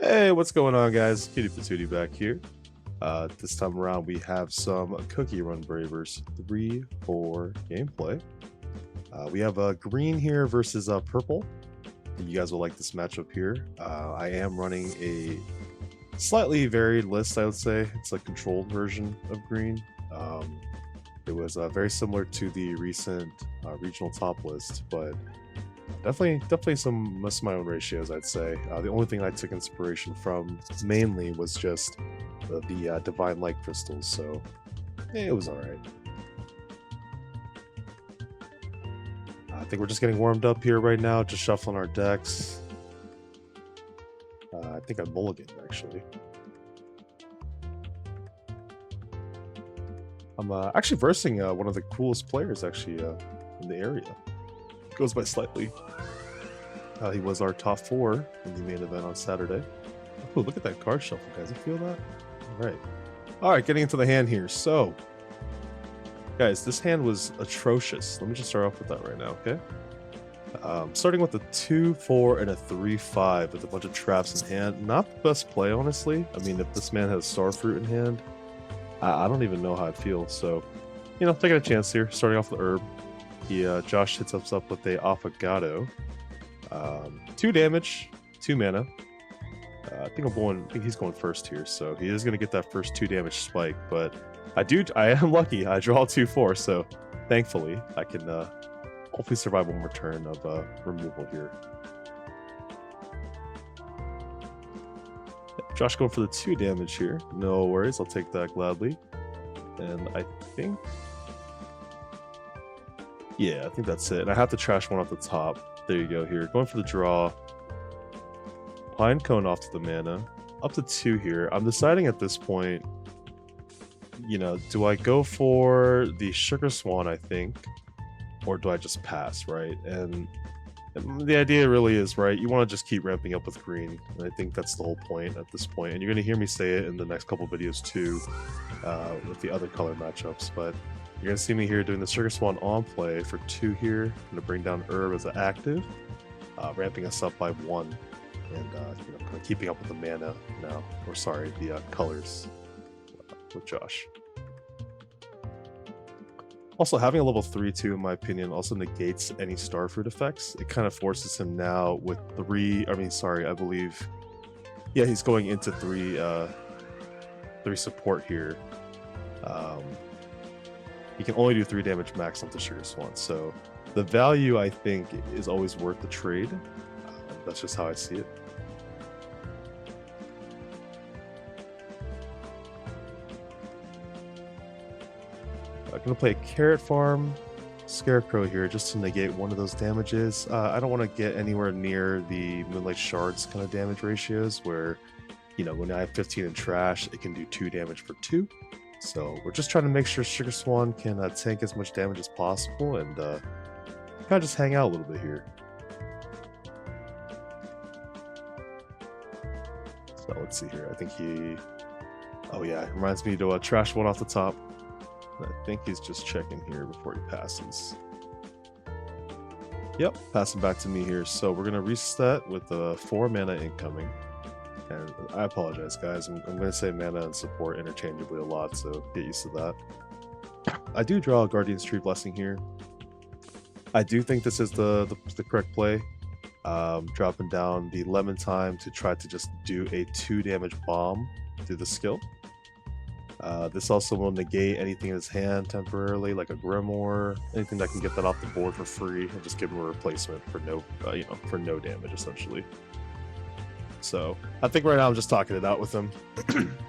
Hey, what's going on, guys? Cutie Patootie back here. This time around, we have some Cookie Run Bravers 3-4 gameplay. We have green here versus purple. You guys will like this matchup here. I am running a slightly varied list, I would say. It's a controlled version of green. It was very similar to the recent regional top list, but definitely some most of my own ratios, I'd say. The only thing I took inspiration from mainly was just the divine light crystals, so it was all right. I think we're just getting warmed up here right now, just shuffling our decks. I think I mulliganed actually. I'm actually versing one of the coolest players actually in the area. Goes by slightly. He was our top 4 in the main event on Saturday. Oh, look at that card shuffle, guys. You feel that? All right, getting into the hand here. So, guys, this hand was atrocious. Let me just start off with that right now, okay? Starting with a 2-4 and a 3-5 with a bunch of traps in hand. Not the best play, honestly. I mean, if this man has Starfruit in hand, I don't even know how I'd feel. So, taking a chance here. Starting off with Herb. Josh hits us up with a Affogato. 2 damage, 2 mana. I think he's going first here, so he is going to get that first 2 damage spike. But I am lucky. I draw 2-4, so thankfully I can hopefully survive one more turn of removal here. Josh going for the 2 damage here. No worries, I'll take that gladly. And I think that's it. And I have to trash one off the top. There you go here. Going for the draw. Pine Cone off to the mana. Up to 2 here. I'm deciding at this point, do I go for the Sugar Swan, I think, or do I just pass, right? And the idea really is, right, you want to just keep ramping up with green. And I think that's the whole point at this point. And you're going to hear me say it in the next couple videos too, with the other color matchups. But you're going to see me here doing the Sugar Swan on play for 2 here. I'm going to bring down Herb as an active, ramping us up by 1. And kind of keeping up with the mana now, or sorry, the colors with Josh. Also, having a level 3-2, in my opinion, also negates any Starfruit effects. It kind of forces him now with 3. I believe. Yeah, he's going into 3 support here. He can only do 3 damage max on the Sugar Swan, so the value I think is always worth the trade. That's just how I see it. I'm going to play a Carrot Farm Scarecrow here just to negate one of those damages. I don't want to get anywhere near the Moonlight Shards kind of damage ratios where, when I have 15 in trash, it can do 2 damage for 2. So we're just trying to make sure Sugar Swan can tank as much damage as possible and kind of just hang out a little bit here. So let's see here. I think oh yeah, it reminds me to trash one off the top. I think he's just checking here before he passes. Yep, passing back to me here. So we're going to reset with 4 mana incoming. And I apologize, guys. I'm going to say mana and support interchangeably a lot, so get used to that. I do draw a Guardian's Tree Blessing here. I do think this is the correct play. Dropping down the Lemon Time to try to just do a 2 damage bomb through the skill. This also will negate anything in his hand temporarily, like a Grimoire, anything that can get that off the board for free, and just give him a replacement for no damage essentially. So I think right now I'm just talking it out with him.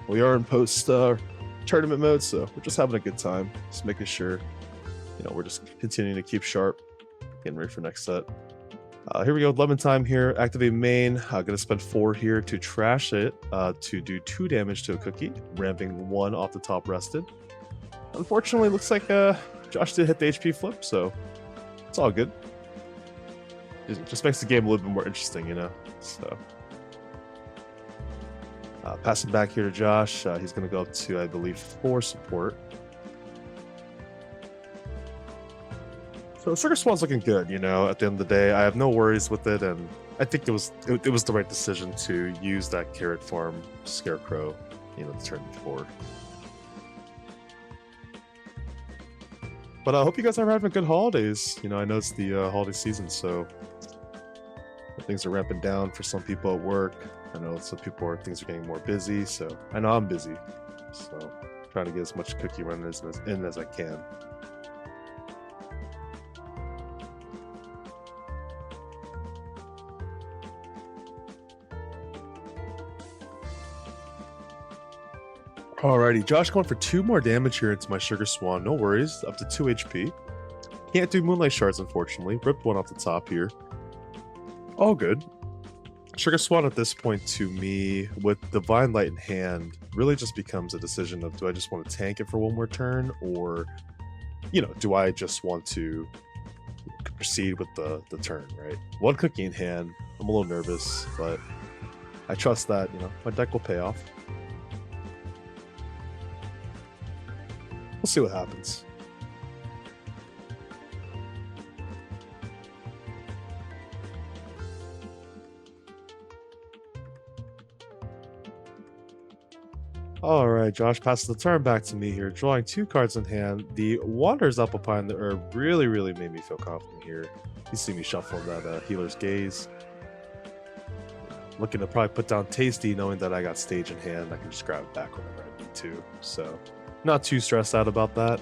We are in post tournament mode, so we're just having a good time, just making sure we're just continuing to keep sharp, getting ready for next set. Here we go, Lemon Time here, activate main. I'm going to spend 4 here to trash it to do 2 damage to a cookie, ramping 1 off the top rested. Unfortunately, looks like Josh did hit the HP flip, so it's all good. It just makes the game a little bit more interesting, So, passing back here to Josh, he's going to go up to, I believe, 4 support. So Sugar Swan's looking good, at the end of the day. I have no worries with it, and I think it was the right decision to use that carrot farm scarecrow, you know, the turn before. But I hope you guys are having good holidays. You know, I know it's the holiday season, so things are ramping down for some people at work. I know some people things are getting more busy, so I know I'm busy. So trying to get as much cookie run in as I can. Alrighty, Josh going for 2 more damage here into my Sugar Swan. No worries, up to 2 HP. Can't do Moonlight Shards, unfortunately. Ripped one off the top here. All good. Sugar Swan at this point to me, with Divine Light in hand, really just becomes a decision of, do I just want to tank it for one more turn, or, you know, do I just want to proceed with the turn, right? 1 cookie in hand. I'm a little nervous, but I trust that, you know, my deck will pay off. We'll see what happens. All right, Josh passes the turn back to me here, drawing 2 cards in hand. The Wanderer's Apple Pie and the Herb really made me feel confident here. You see me shuffling that Healer's Gaze. Looking to probably put down Tasty, knowing that I got Stage in hand. I can just grab it back whenever I need to. So, not too stressed out about that.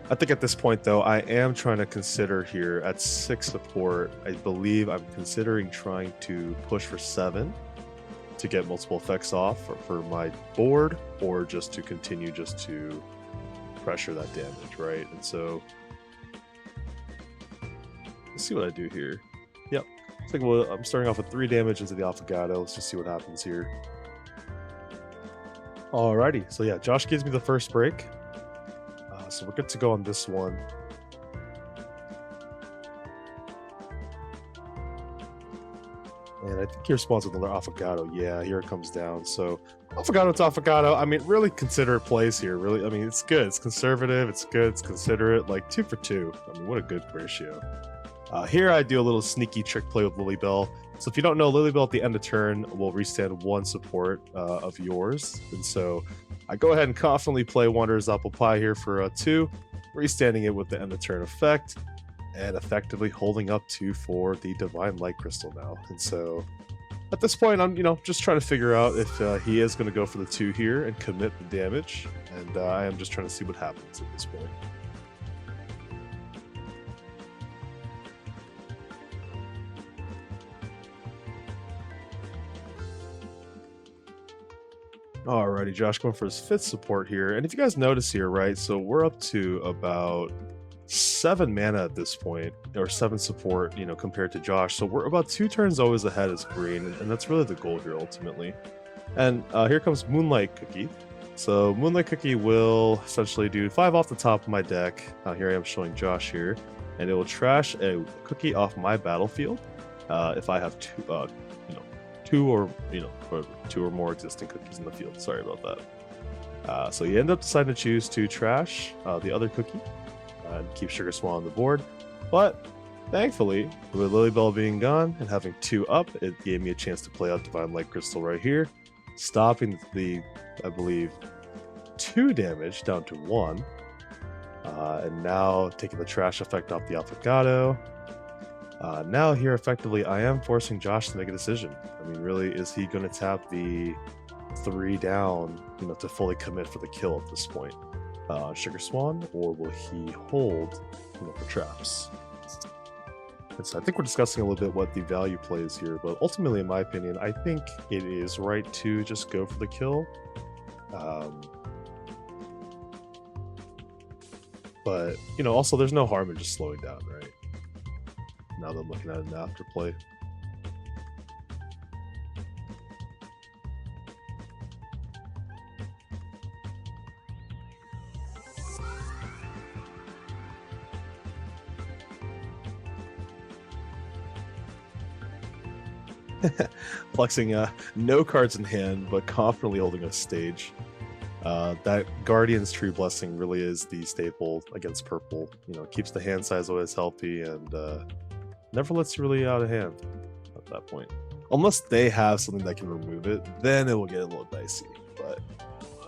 I think at this point, though, I am trying to consider here at 6 support. I believe I'm considering trying to push for 7 to get multiple effects off for my board, or just to continue just to pressure that damage, right? And so let's see what I do here. Yep. I think I'm starting off with 3 damage into the Affogato. Let's just see what happens here. Alrighty, so yeah, Josh gives me the first break. So we're good to go on this one. And I think he responds with another Affogato. Yeah, here it comes down. So Affogato to Affogato. I mean, really considerate plays here. Really, I mean, it's good. It's conservative. It's good. It's considerate. Like 2 for 2. I mean, what a good ratio. Here I do a little sneaky trick play with Lilybell. So if you don't know, Lilybell at the end of turn will restand 1 support of yours. And so I go ahead and confidently play Wanderer's Apple Pie here for 2, restanding it with the end of turn effect, and effectively holding up 2 for the Divine Light Crystal now. And so at this point, I'm, you know, just trying to figure out if he is going to go for the 2 here and commit the damage. And I am just trying to see what happens at this point. Alrighty, Josh going for his 5th support here. And if you guys notice here, right, so we're up to about 7 mana at this point, or 7 support, you know, compared to Josh. So we're about 2 turns always ahead as green, and that's really the goal here ultimately. And here comes Moonlight Cookie. So Moonlight Cookie will essentially do 5 off the top of my deck. Here I am showing Josh here, and it will trash a cookie off my battlefield if I have 2 or 2 or more existing cookies in the field. Sorry about that. So you end up deciding to choose to trash the other cookie and keep Sugar Swan on the board. But thankfully, with Lilybell being gone and having 2 up, it gave me a chance to play out Divine Light Crystal right here, stopping the, I believe, 2 damage down to 1. And now taking the trash effect off the Affogato. Now here, effectively, I am forcing Josh to make a decision. I mean, really, is he going to tap the 3 down, you know, to fully commit for the kill at this point? Sugar Swan, or will he hold, you know, for traps? And so I think we're discussing a little bit what the value play is here, but ultimately, in my opinion, I think it is right to just go for the kill. But, you know, also there's no harm in just slowing down, right? Now that I'm looking at an afterplay. Flexing no cards in hand, but confidently holding a stage. That Guardian's Tree Blessing really is the staple against purple. You know, keeps the hand size always healthy, and never lets you really out of hand at that point. Unless they have something that can remove it, then it will get a little dicey. But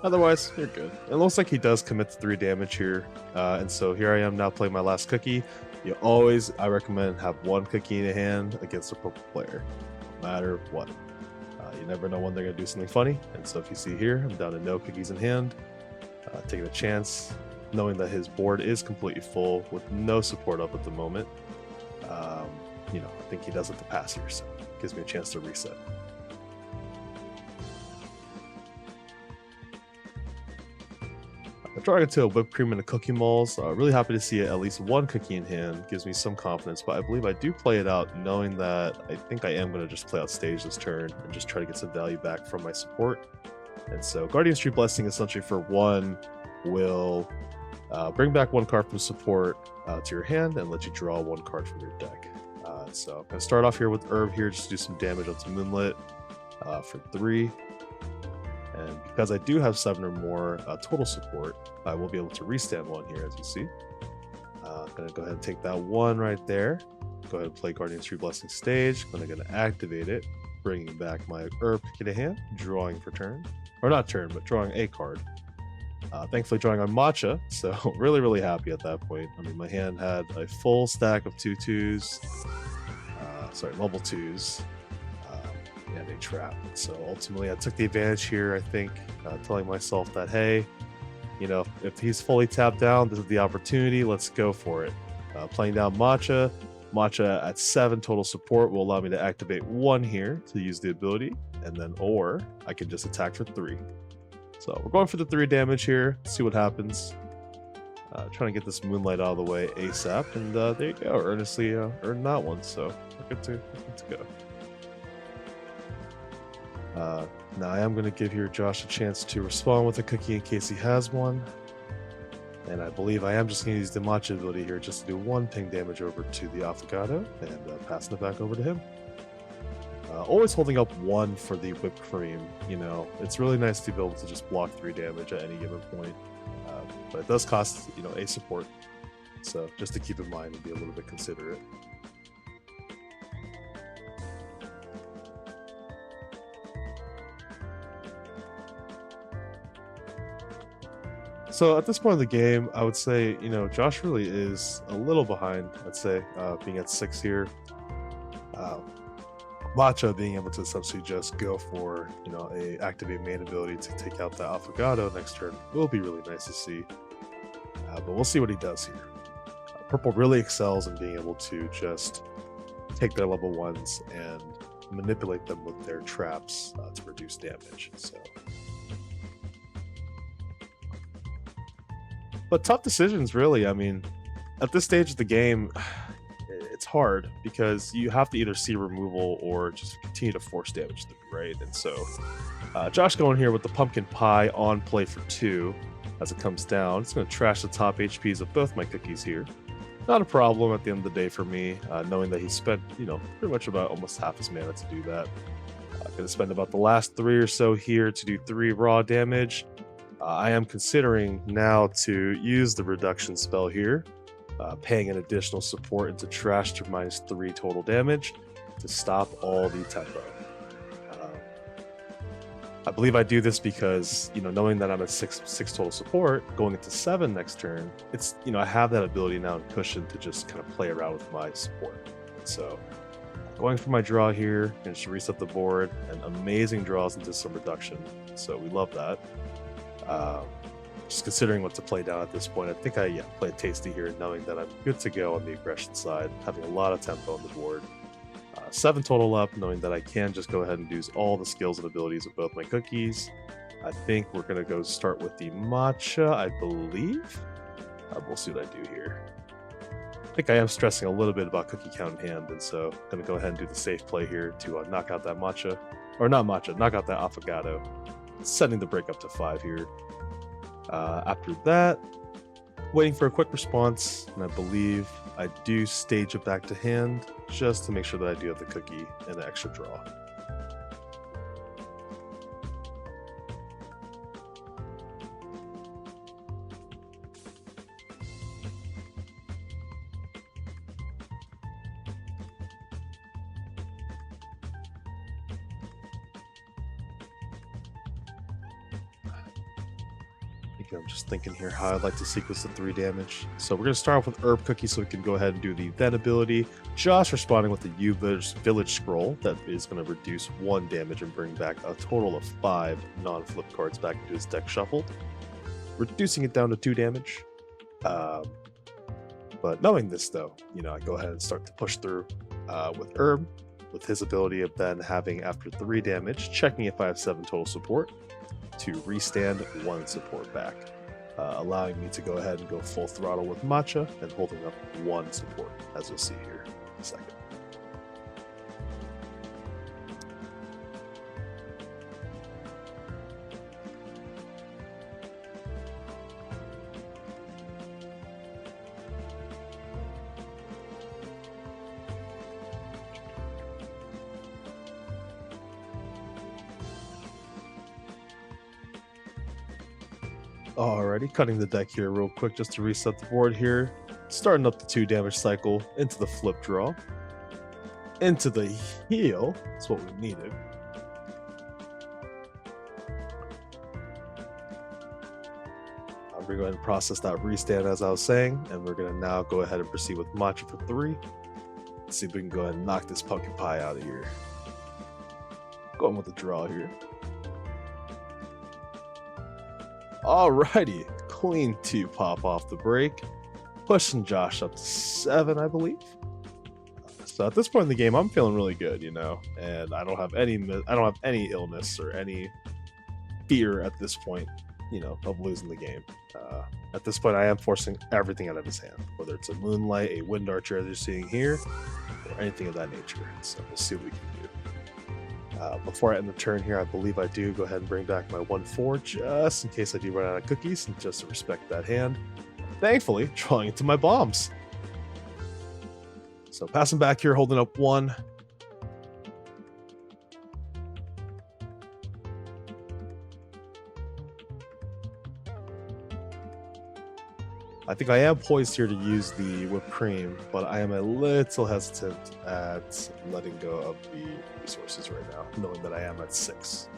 otherwise, you're good. It looks like he does commit to 3 damage here. And so here I am now playing my last cookie. You always, I recommend, have 1 cookie in your hand against a purple player, no matter what. You never know when they're going to do something funny. And so if you see here, I'm down to no cookies in hand. Taking a chance, knowing that his board is completely full with no support up at the moment. You know, I think he does have to pass here, so it gives me a chance to reset. Drawing into a whipped cream and a cookie malls. Really happy to see at least 1 cookie in hand. Gives me some confidence, but I believe I do play it out knowing that I think I am going to just play out stage this turn and just try to get some value back from my support. And so Guardian's Tree Blessing essentially for 1 will bring back 1 card from support to your hand and let you draw 1 card from your deck. So I'm going to start off here with Herb here, just do some damage onto Moonlit for 3. And because I do have 7 or more total support, I will be able to restand 1 here, as you see. I'm going to go ahead and take that 1 right there. Go ahead and play Guardian's Tree Blessing stage. I'm going to activate it, bringing back my Herb in hand, drawing for turn. Or not turn, but drawing a card. Thankfully drawing on Matcha, so really happy at that point. I mean, my hand had a full stack of 2/2s, level 2s, and a trap. So ultimately I took the advantage here, I think, telling myself that, hey, you know, if he's fully tapped down, this is the opportunity, let's go for it. Playing down Matcha. Matcha at 7 total support will allow me to activate 1 here to use the ability, and then or I can just attack for 3. So we're going for the 3 damage here, see what happens. Trying to get this Moonlight out of the way ASAP, and there you go, earnestly earned that one, so we're good to go. Now I am going to give here Josh a chance to respond with a cookie in case he has one. And I believe I am just going to use the Matcha ability here just to do 1 ping damage over to the Affogato, and passing it back over to him. Always holding up 1 for the whipped cream, you know, it's really nice to be able to just block 3 damage at any given point. But it does cost, you know, a support. So just to keep in mind and be a little bit considerate. So at this point in the game, I would say, you know, Josh really is a little behind, I'd say, being at 6 here. Matcha being able to essentially just go for, you know, a activate main ability to take out the Affogato next turn will be really nice to see. But we'll see what he does here. Purple really excels in being able to just take their level 1s and manipulate them with their traps to reduce damage. So, but tough decisions, really. I mean, at this stage of the game, it's hard because you have to either see removal or just continue to force damage through, right? And so Josh going here with the pumpkin pie on play for 2 as it comes down. It's going to trash the top HPs of both my cookies here. Not a problem at the end of the day for me, knowing that he spent, you know, pretty much about almost half his mana to do that. Going to spend about the last 3 or so here to do 3 raw damage. I am considering now to use the reduction spell here. Paying an additional support into trash to -3 total damage to stop all the tempo. I believe I do this because, you know, knowing that I'm at 6 total support, going into 7 next turn, it's, you know, I have that ability now and cushion to just kind of play around with my support. So going for my draw here and just reset the board, and amazing draws into some reduction. So we love that. Just considering what to play down at this point, I think I play it tasty here, knowing that I'm good to go on the aggression side, having a lot of tempo on the board. 7 total up, knowing that I can just go ahead and use all the skills and abilities of both my cookies. I think we're going to go start with the Matcha, I believe. We'll see what I do here. I think I am stressing a little bit about cookie count in hand, and so I'm going to go ahead and do the safe play here to knock out that Matcha. Or not Matcha, knock out that Affogato. Setting the break up to 5 here. After that, waiting for a quick response, and I believe I do stage it back to hand just to make sure that I do have the cookie and an extra draw. Again, I'm just thinking here how I'd like to sequence the 3 damage. So we're going to start off with Herb Cookie so we can go ahead and do the then ability. Josh responding with the Village Scroll that is going to reduce 1 damage and bring back a total of 5 non-flip cards back into his deck shuffled, reducing it down to 2 damage. But knowing this though, I go ahead and start to push through with Herb, with his ability of then having after 3 damage, checking if I have 7 total support, to restand 1 support back, allowing me to go ahead and go full throttle with Matcha and holding up 1 support, as you'll see here in a second. Alrighty, cutting the deck here real quick just to reset the board here. Starting up the 2 damage cycle into the flip draw. Into the heal. That's what we needed. I'm going to go ahead and process that restand as I was saying, and we're going to now go ahead and proceed with Matcha for 3. Let's see if we can go ahead and knock this pumpkin pie out of here. Going with the draw here. Alrighty, clean 2 pop off the break, pushing Josh up to 7, I believe. So at this point in the game, I'm feeling really good, and I don't have any illness or any fear at this point, of losing the game. At this point, I am forcing everything out of his hand, whether it's a Moonlight, a Wind Archer, as you're seeing here, or anything of that nature. So we'll see what we can do. Before I end the turn here, I believe I do go ahead and bring back my 1/4 just in case I do run out of cookies and just to respect that hand. Thankfully, drawing into my bombs. So passing back here, holding up 1. I think I am poised here to use the whipped cream, but I am a little hesitant at letting go of the resources right now, knowing that I am at 6.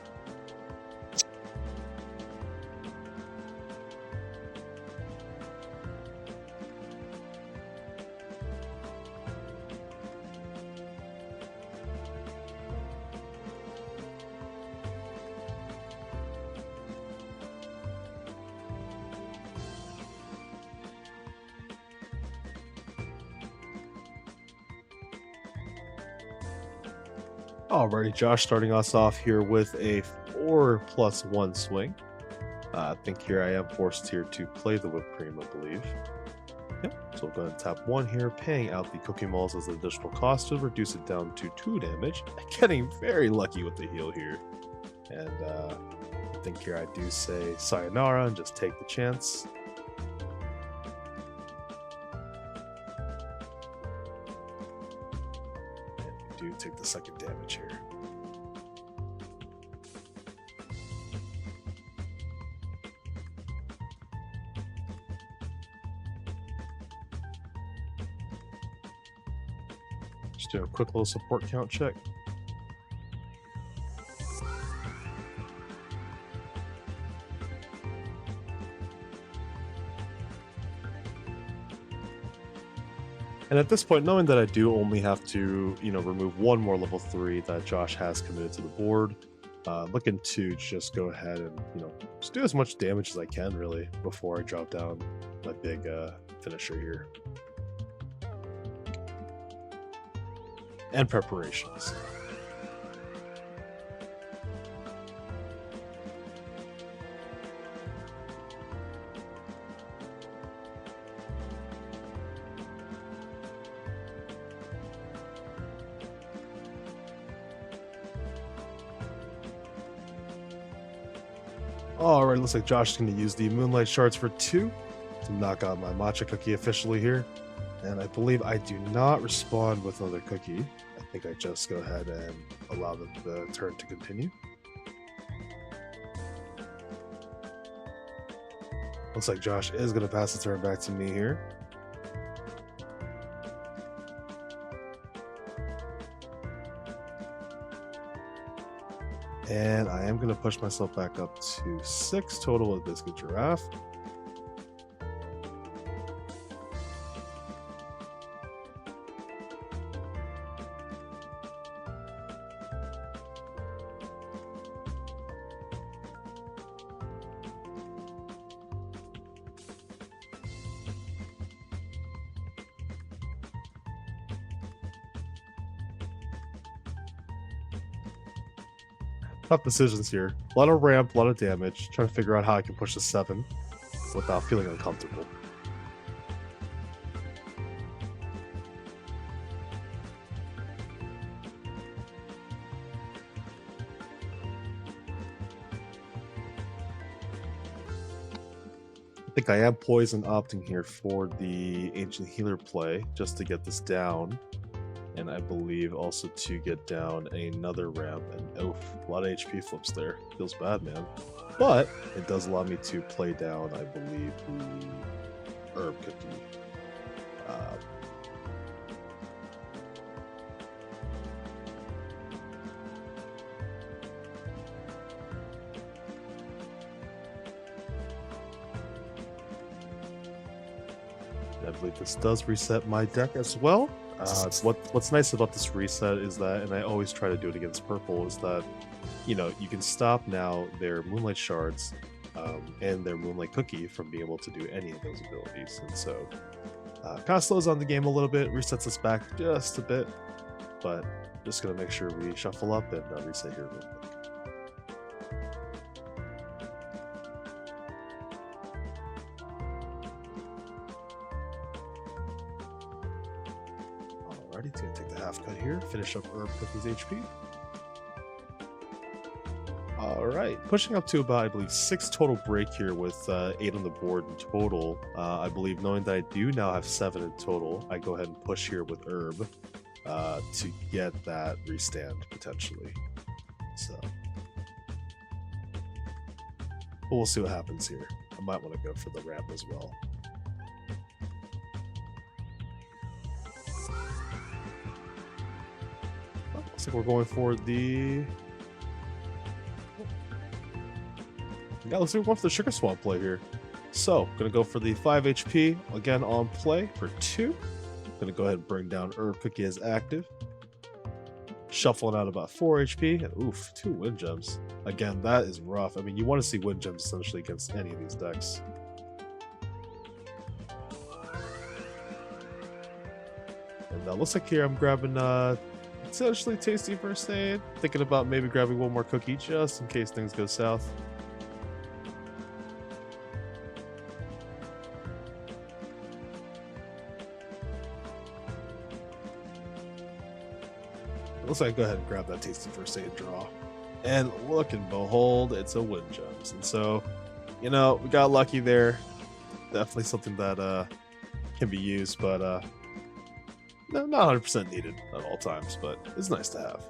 Alrighty, Josh starting us off here with a 4+1 swing. I think here I am forced here to play the whipped cream, I believe. Yep, so we're going to tap 1 here, paying out the cookie malls as an additional cost to reduce it down to 2 damage. Getting very lucky with the heal here. And I think here I do say sayonara and just take the chance. Do take the 2nd damage here. Just do a quick little support count check. And at this point, knowing that I do only have to, remove 1 more level 3 that Josh has committed to the board, looking to just go ahead and, just do as much damage as I can, really, before I drop down my big finisher here. And preparations. Alright, looks like Josh is going to use the Moonlight Shards for 2 to knock out my matcha cookie officially here. And I believe I do not respond with another cookie. I think I just go ahead and allow the turn to continue. Looks like Josh is going to pass the turn back to me here. And I am going to push myself back up to 6 total with Biscuit Giraffe. Tough decisions here. A lot of ramp, a lot of damage. Trying to figure out how I can push the 7 without feeling uncomfortable. I think I am poison opting here for the Ancient Healer play just to get this down. And I believe also to get down another ramp. And oof, a lot of HP flips there. Feels bad, man. But it does allow me to play down, I believe, the Herb Cookie. I believe this does reset my deck as well. What's nice about this reset is that, and I always try to do it against purple, is that, you know, you can stop now their Moonlight Shards and their Moonlight Cookie from being able to do any of those abilities. And so kind of slows on the game a little bit, resets us back just a bit, but just going to make sure we shuffle up and reset here real quick. Alrighty, it's going to take the half cut here, finish up Herb Cookie's HP. Alright, pushing up to about, I believe, 6 total break here with 8 on the board in total. I believe, knowing that I do now have 7 in total, I go ahead and push here with Herb to get that restand, potentially. So, but we'll see what happens here. I might want to go for the ramp as well. Looks like we're going for the... Yeah, looks like we're going for the Sugar Swamp play here. So, gonna go for the 5 HP again on play for 2. Gonna go ahead and bring down Herb Cookie as active. Shuffling out about 4 HP. And oof, 2 Wind Gems. Again, that is rough. I mean, you want to see Wind Gems essentially against any of these decks. And looks like here I'm grabbing essentially Tasty First Aid. Thinking about maybe grabbing one more cookie just in case things go south. Looks like I go ahead and grab that Tasty First Aid draw. And look and behold, it's a Wind Gems. And so, you know, we got lucky there. Definitely something that can be used, but not 100% needed at all times, but it's nice to have.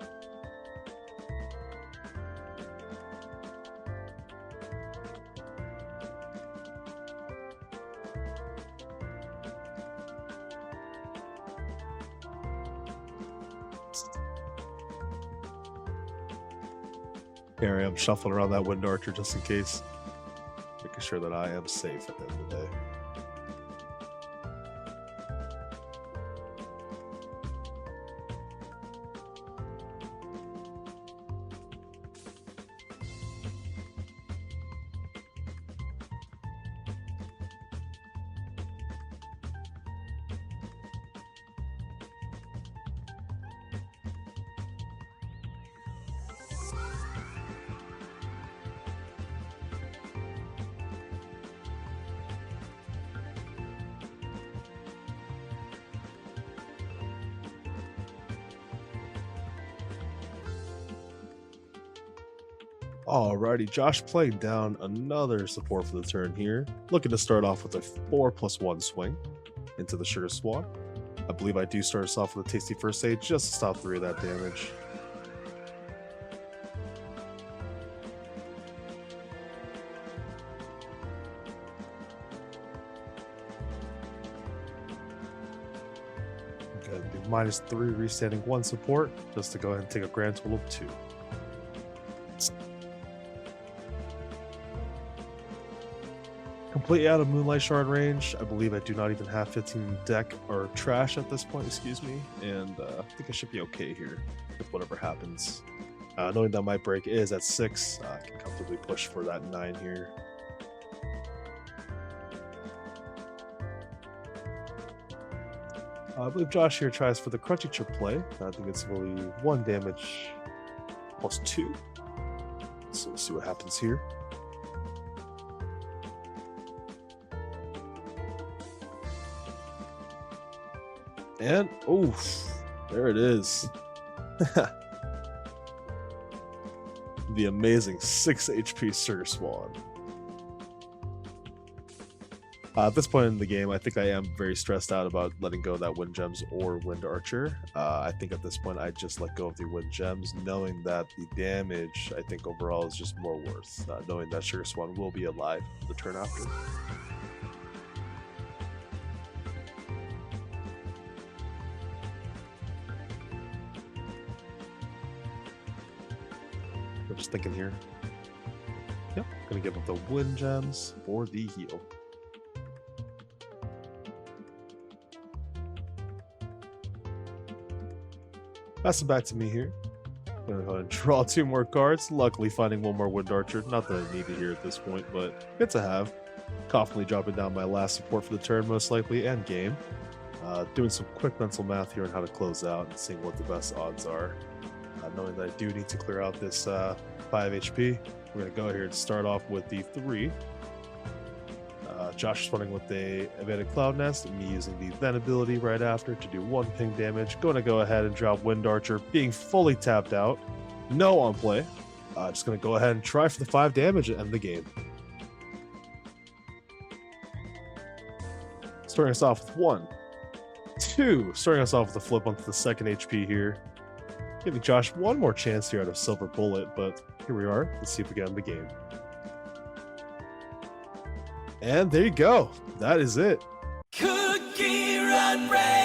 Here I am shuffling around that Wind Archer just in case. Making sure that I am safe at the end of the day. Alrighty, Josh playing down another support for the turn here. Looking to start off with a 4+1 swing into the Sugar Swamp. I believe I do start us off with a Tasty First Aid just to stop 3 of that damage. Go ahead and do -3 restanding 1 support just to go ahead and take a grand total of 2. Completely out of Moonlight Shard range. I believe I do not even have 15 deck or trash at this point, excuse me, and I think I should be okay here with whatever happens. Knowing that my break is at 6, I can comfortably push for that 9 here. I believe Josh here tries for the Crunchy Chip play. I think it's only 1 damage plus 2. So we'll see what happens here. And, oof, there it is. The amazing 6 HP Sugar Swan. At this point in the game, I think I am very stressed out about letting go of that Wind Gems or Wind Archer. I think at this point I just let go of the Wind Gems, knowing that the damage, I think overall, is just more worth, knowing that Sugar Swan will be alive the turn after. I'm just thinking here. Yep, gonna give up the Wind Gems or the heal. Pass it back to me here. I'm gonna go ahead and draw 2 more cards. Luckily finding 1 more Wind Archer. Not that I need it here at this point, but good to have. Confidently dropping down my last support for the turn, most likely, and game. Doing some quick mental math here on how to close out and seeing what the best odds are. Knowing that I do need to clear out this 5 HP, we're going to go here and start off with the 3. Josh is running with a Evaded Cloud Nest, and me using the Then ability right after to do 1 ping damage. Going to go ahead and drop Wind Archer, being fully tapped out. No on play. Just going to go ahead and try for the 5 damage and end the game. Starting us off with 1, 2. Starting us off with a flip onto the 2nd HP here. Giving Josh 1 more chance here out of Silver Bullet, but here we are. Let's see if we can end the game. And there you go. That is it. Cookie Run Bread.